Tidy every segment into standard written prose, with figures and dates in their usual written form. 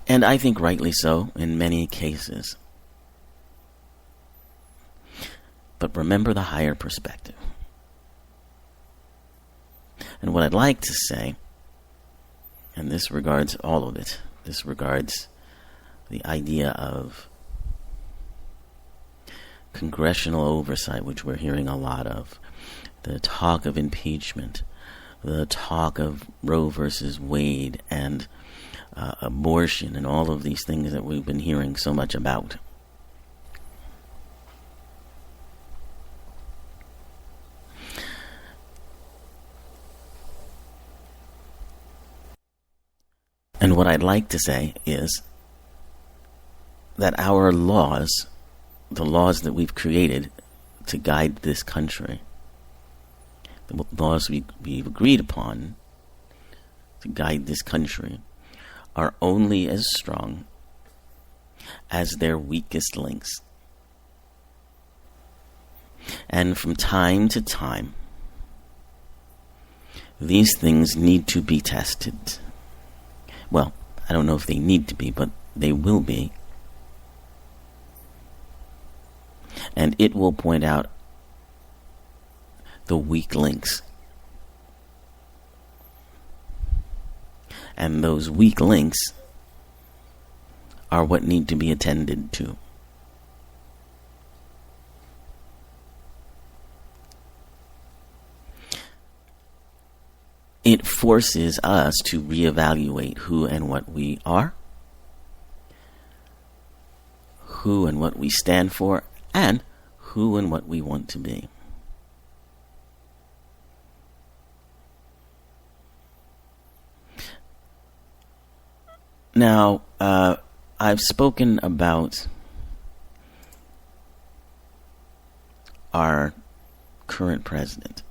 And I think rightly so in many cases. But remember the higher perspective. And what I'd like to say, and this regards all of it, this regards the idea of congressional oversight, which we're hearing a lot of, the talk of impeachment, the talk of Roe versus Wade, and abortion, and all of these things that we've been hearing so much about. And what I'd like to say is that our laws, the laws that we've created to guide this country, the laws we've agreed upon to guide this country, are only as strong as their weakest links. And from time to time, these things need to be tested. Well, I don't know if they need to be, but they will be. And it will point out the weak links. And those weak links are what need to be attended to. It forces us to reevaluate who and what we are, who and what we stand for, and who and what we want to be. Now, I've spoken about our current president.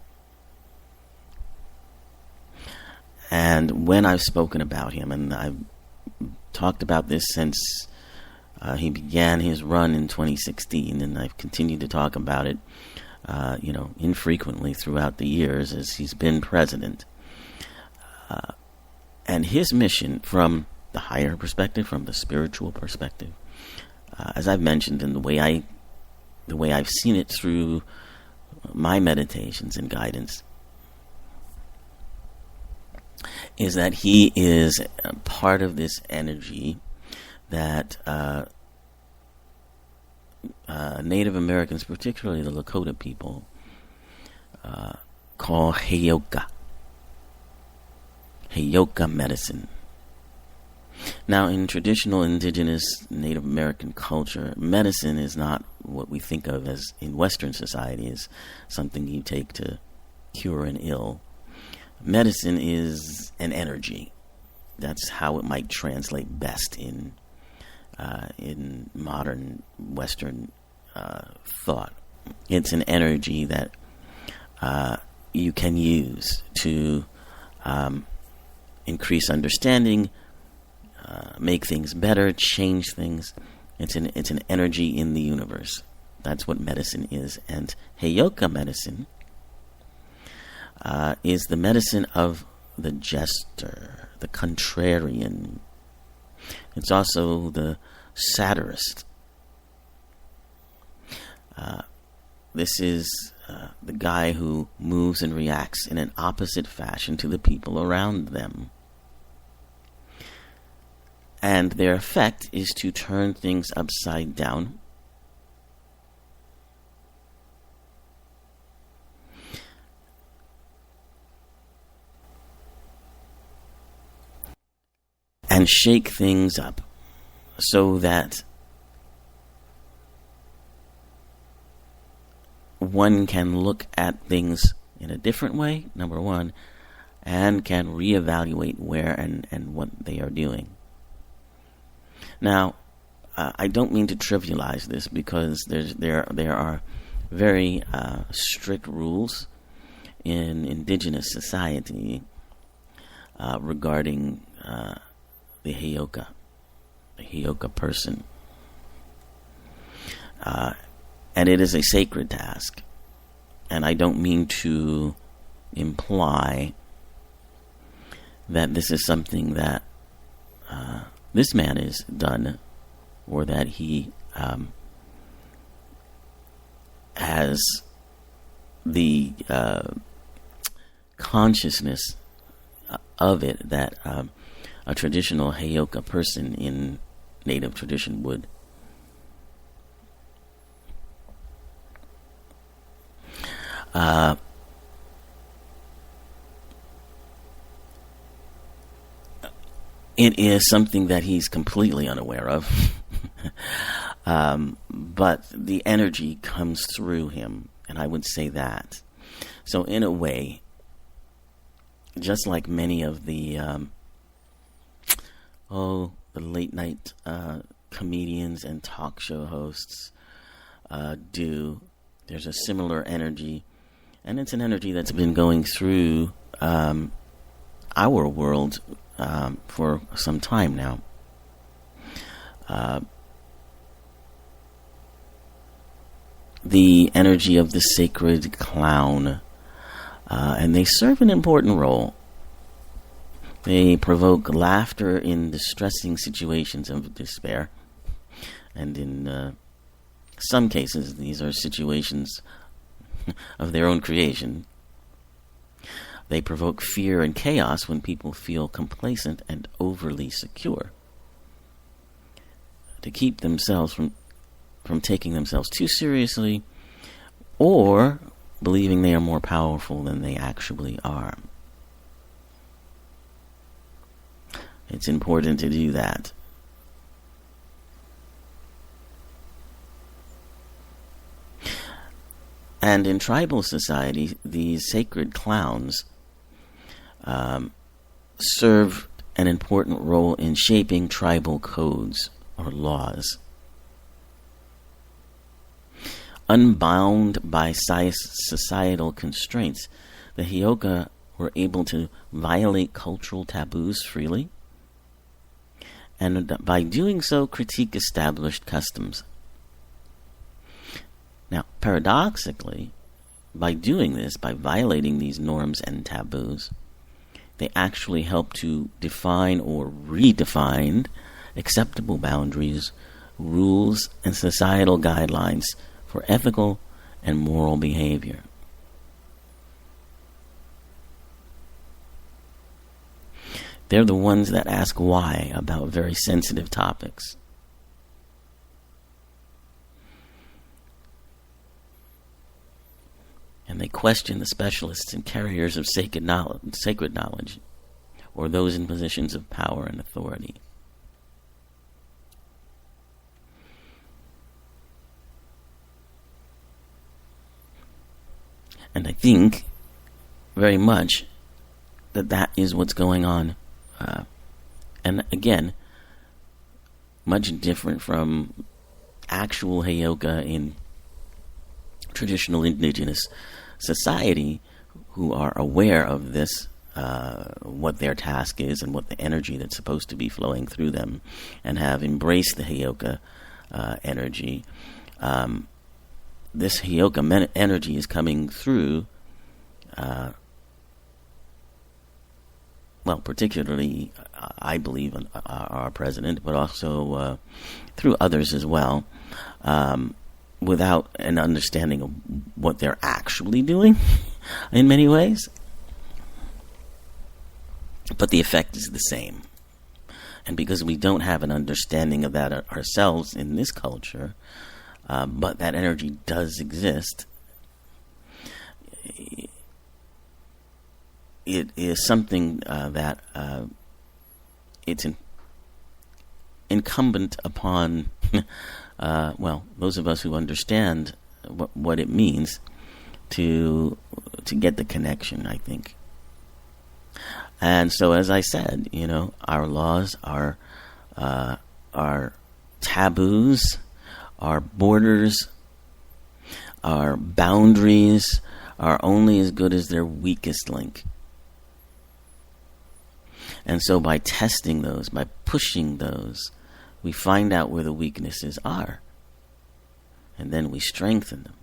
And when I've spoken about him, and I've talked about this since he began his run in 2016, and I've continued to talk about it, infrequently throughout the years as he's been president. And his mission from the higher perspective, from the spiritual perspective, as I've mentioned, and the way I've seen it through my meditations and guidance, is that he is part of this energy that Native Americans, particularly the Lakota people, call Heyoka medicine. Now, in traditional indigenous Native American culture, medicine is not what we think of as in Western society as something you take to cure an ill. Medicine is an energy. That's how it might translate best in modern Western thought. It's an energy that you can use to increase understanding, make things better, change things. It's an energy in the universe. That's what medicine is. And Heyoka medicine is the medicine of the jester, the contrarian. It's also the satirist. This is the guy who moves and reacts in an opposite fashion to the people around them. And their effect is to turn things upside down. And shake things up so that one can look at things in a different way, number one, and can reevaluate where and what they are doing. Now, I don't mean to trivialize this because there are very strict rules in indigenous society regarding the Heyoka person. And it is a sacred task. And I don't mean to imply that this is something that this man is done, or that he has the consciousness of it that a traditional Heyoka person in native tradition would. It is something that he's completely unaware of. But the energy comes through him, and I would say that. So in a way, just like many of the late night comedians and talk show hosts do, there's a similar energy, and it's an energy that's been going through our world for some time now. The energy of the sacred clown, and they serve an important role. They provoke laughter in distressing situations of despair, and in some cases these are situations of their own creation. They provoke fear and chaos when people feel complacent and overly secure, to keep themselves from taking themselves too seriously, or believing they are more powerful than they actually are. It's important to do that. And in tribal society, these sacred clowns serve an important role in shaping tribal codes or laws. Unbound by societal constraints, the Heyoka were able to violate cultural taboos freely, and by doing so critique established customs. Now, paradoxically, by doing this, by violating these norms and taboos, they actually help to define or redefine acceptable boundaries, rules, and societal guidelines for ethical and moral behavior. They're the ones that ask why about very sensitive topics. And they question the specialists and carriers of sacred knowledge, or those in positions of power and authority. And I think very much that is what's going on. And again, much different from actual Heyoka in traditional indigenous society, who are aware of this, what their task is and what the energy that's supposed to be flowing through them, and have embraced the Heyoka energy. This Heyoka energy is coming through, particularly, I believe, our president, but also through others as well, without an understanding of what they're actually doing in many ways. But the effect is the same. And because we don't have an understanding of that ourselves in this culture, but that energy does exist, it is something that it's incumbent upon those of us who understand what it means to get the connection, I think. And so, as I said, our laws, our taboos, our borders, our boundaries are only as good as their weakest link. And so by testing those, by pushing those, we find out where the weaknesses are. And then we strengthen them.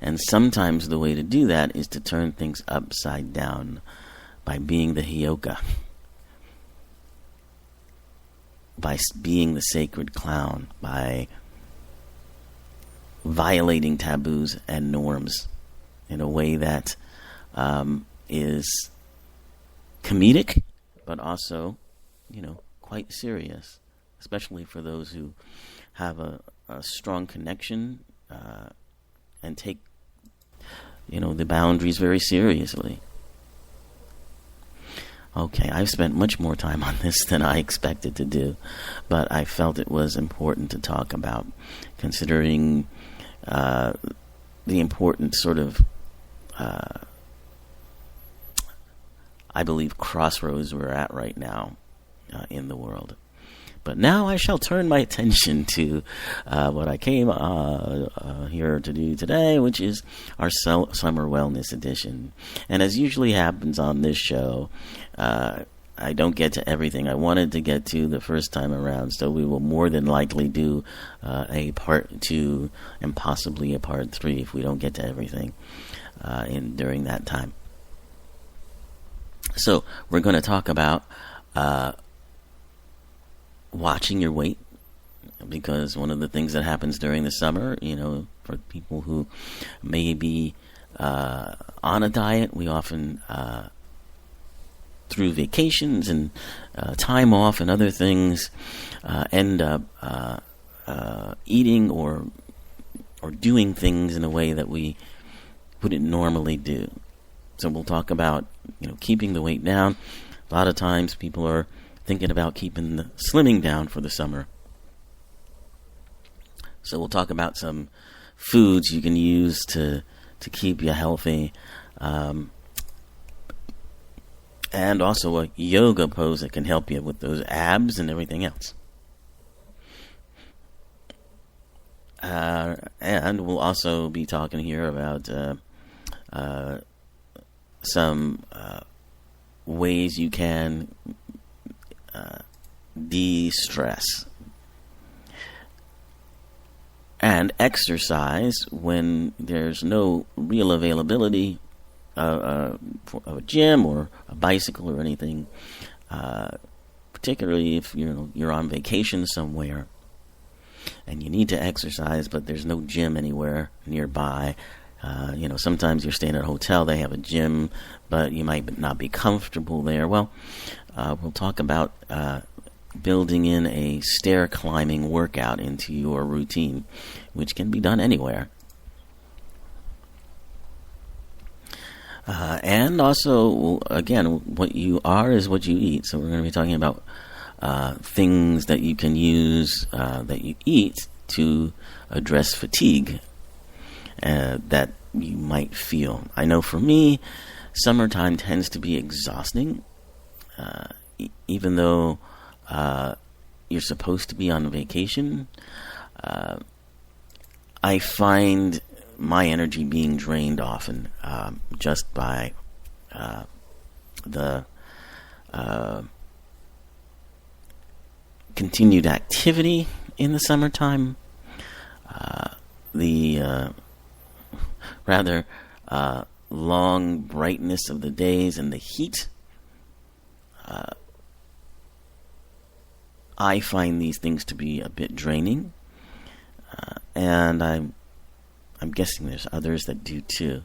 And sometimes the way to do that is to turn things upside down, by being the Hyoka, by being the sacred clown, by violating taboos and norms in a way that is comedic, but also, quite serious, especially for those who have a strong connection and take, the boundaries very seriously. Okay, I've spent much more time on this than I expected to do, but I felt it was important to talk about, considering the important sort of, I believe, crossroads we're at right now in the world. But now I shall turn my attention to what I came here to do today, which is our Summer Wellness Edition. And as usually happens on this show, I don't get to everything I wanted to get to the first time around, so we will more than likely do a part 2 and possibly a part 3 if we don't get to everything during that time. So we're going to talk about watching your weight, because one of the things that happens during the summer, for people who may be on a diet, we often, through vacations and time off and other things, end up eating or doing things in a way that we wouldn't normally do. So we'll talk about, keeping the weight down. A lot of times people are thinking about keeping the slimming down for the summer. So we'll talk about some foods you can use to keep you healthy, and also a yoga pose that can help you with those abs and everything else. And we'll also be talking here about some ways you can de-stress and exercise when there's no real availability of a gym or a bicycle or anything, particularly if you're on vacation somewhere and you need to exercise but there's no gym anywhere nearby. Sometimes you're staying at a hotel, they have a gym, but you might not be comfortable there. Well, we'll talk about building in a stair climbing workout into your routine, which can be done anywhere. And also, again, what you are is what you eat. So we're going to be talking about things that you can use that you eat to address fatigue that you might feel. I know for me, summertime tends to be exhausting, even though you're supposed to be on vacation. I find my energy being drained often just by the continued activity in the summertime, the rather long brightness of the days and the heat. I find these things to be a bit draining, and I'm guessing there's others that do too.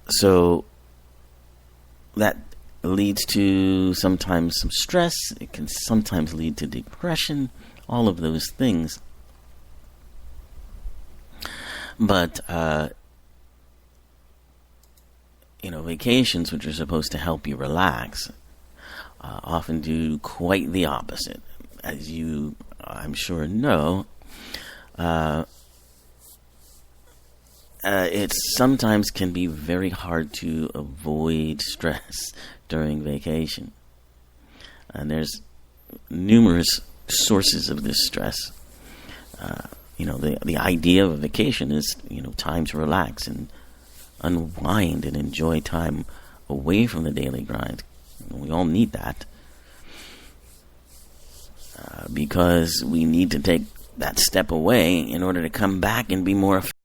So that leads to sometimes some stress. It can sometimes lead to depression, all of those things. But, vacations, which are supposed to help you relax, often do quite the opposite. As you, I'm sure, know, it sometimes can be very hard to avoid stress during vacation. And there's numerous sources of this stress. The idea of a vacation is, time to relax and unwind and enjoy time away from the daily grind. We all need that. Because we need to take that step away in order to come back and be more effective.